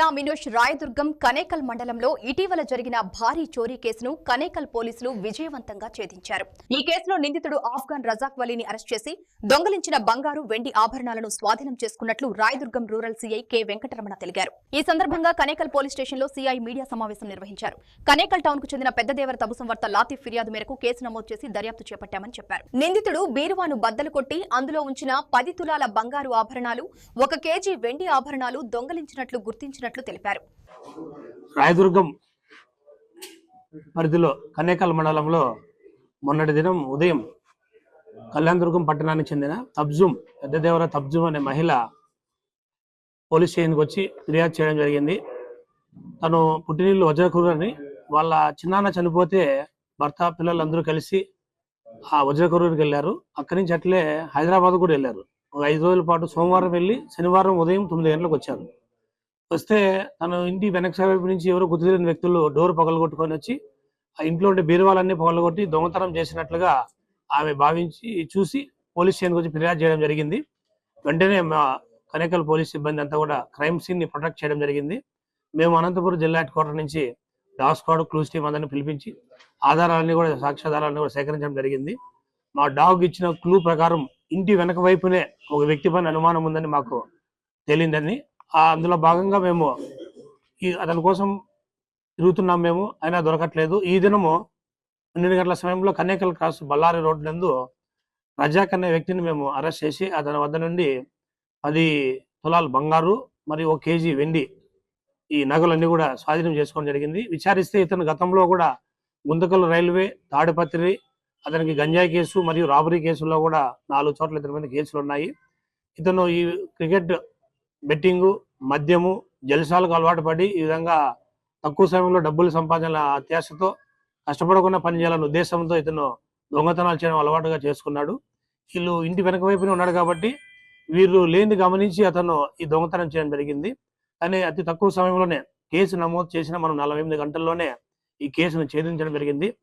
జిల్లా మినోష్ రాయదుర్గం కనేకల్ మండలంలో ఇటీవల జరిగిన భారీ చోరీ కేసును కనేకల్ పోలీసులు విజయవంతంగా ఛేదించారు. ఈ కేసులో నిందితుడు ఆఫ్ఘన్ రజాక్ వలీని అరెస్ట్ చేసి దొంగలించిన బంగారు, వెండి ఆభరణాలను స్వాధీనం చేసుకున్నట్లు Rayadurgam rural CI K Venkataramana తెలిపారు. ఈ సందర్భంగా కనేకల్ పోలీస్ స్టేషన్లో సీఐ మీడియా సమావేశం నిర్వహించారు. కనేకల్ టౌన్ కు చెందిన పెద్దదేవర తబుసంవర్త లాతిఫ్ ఫిర్యాదు మేరకు కేసు నమోదు చేసి దర్యాప్తు చేపట్టామని చెప్పారు. నిందితుడు బీరువాను బద్దలు కొట్టి అందులో ఉంచిన 10 తులాల బంగారు ఆభరణాలు, 1 కేజీ వెండి ఆభరణాలు దొంగలించినట్లు గుర్తించినట్లు తెలిపారు. రాయదుర్గం పరిధిలో కనేకల్ మండలంలో మొన్నటి దినం ఉదయం కళ్యాణదుర్గం పట్టణానికి చెందిన పెద్దదేవర తబ్జుమ్ అనే మహిళ పోలీస్ స్టేషన్కి వచ్చి ఫిర్యాదు చేయడం జరిగింది. తను పుట్టినీళ్ళు వజ్రకరూరని, వాళ్ళ చిన్నాన్న చనిపోతే భర్త పిల్లలందరూ కలిసి ఆ వజ్రకరూరుకి వెళ్ళారు. అక్కడి నుంచి అట్లే హైదరాబాద్ కూడా వెళ్ళారు. ఒక 5 రోజుల పాటు సోమవారం వెళ్ళి శనివారం ఉదయం 9 గంటలకు వచ్చారు. వస్తే తను ఇంటి వెనక వైపు నుంచి ఎవరో గుర్తులేని వ్యక్తులు డోర్ పగలగొట్టుకొని వచ్చి ఆ ఇంట్లో ఉండే బీరువాలన్నీ పగలగొట్టి దొంగతనం చేసినట్లుగా ఆమె భావించి చూసి పోలీస్ స్టేషన్కి వచ్చి ఫిర్యాదు చేయడం జరిగింది. వెంటనే మా కనేకల్ పోలీస్ సిబ్బంది అంతా కూడా క్రైమ్ సీన్ ని ప్రొటెక్ట్ చేయడం జరిగింది. మేము అనంతపురం జిల్లా హెడ్ క్వార్టర్ నుంచి డాగ్ స్క్వాడ్, క్లూస్ టీమ్ అందరినీ పిలిపించి ఆధారాలన్నీ కూడా, సాక్ష్యాధారాలన్నీ కూడా సేకరించడం జరిగింది. మా డాగ్ ఇచ్చిన క్లూ ప్రకారం ఇంటి వెనక వైపునే ఒక వ్యక్తి పైన అనుమానం ఉందని మాకు తేలిందని, అందులో భాగంగా మేము అతని కోసం తిరుగుతున్నాం. మేము అయినా దొరకట్లేదు. ఈ దినము 12 గంటల సమయంలో కనేకల్ క్రాస్ బళ్ళారి రోడ్ నందు రజాక్ అనే వ్యక్తిని మేము అరెస్ట్ చేసి అతని వద్ద నుండి 10 తులాల బంగారు మరియు 1 కేజీ వెండి ఈ నగలన్నీ కూడా స్వాధీనం చేసుకోవడం జరిగింది. విచారిస్తే ఇతను గతంలో కూడా గుంతకల్ రైల్వే, తాడిపత్రి, అతనికి గంజాయి కేసు మరియు రాబరీ కేసుల్లో కూడా 4 చోట్ల ఇతని మీద కేసులు ఉన్నాయి. ఇతను ఈ క్రికెట్ బెట్టింగు, మద్యము, జల్సాలకు అలవాటు పడి ఈ విధంగా తక్కువ సమయంలో డబ్బులు సంపాదన అత్యాశతో కష్టపడకుండా పనిచేయాలనే ఉద్దేశంతో ఇతను దొంగతనాలు చేయడం అలవాటుగా చేసుకున్నాడు. వీళ్ళు ఇంటి వెనక వైపునే ఉన్నాడు కాబట్టి వీళ్ళు లేని గమనించి అతను ఈ దొంగతనం చేయడం జరిగింది. కానీ అతి తక్కువ సమయంలోనే కేసు నమోదు చేసిన మనం 48 గంటల్లోనే ఈ కేసును ఛేదించడం జరిగింది.